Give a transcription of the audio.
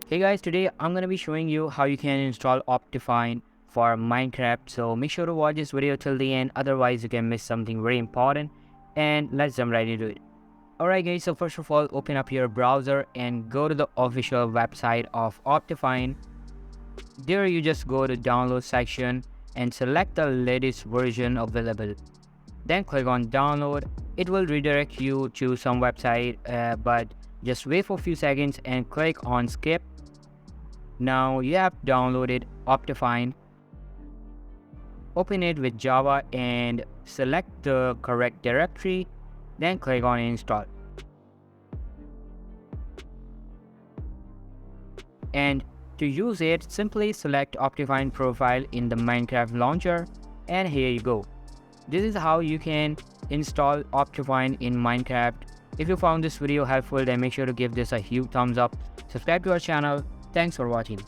Hey guys, today I'm gonna be showing you how you can install Optifine for Minecraft. So make sure to watch this video till the end, otherwise you can miss something very important. And let's jump right into it. Alright guys, so first of all, open up your browser and go to the official website of Optifine. There you just go to download section and select the latest version available. Then click on download. It will redirect you to some website, but just wait for a few seconds and click on skip. Now you have downloaded Optifine. Open it with Java and select the correct directory. Then click on install. And to use it, simply select Optifine profile in the Minecraft launcher, and here you go. This is how you can install Optifine in Minecraft. If you found this video helpful, then make sure to give this a huge thumbs up. Subscribe to our channel. Thanks for watching.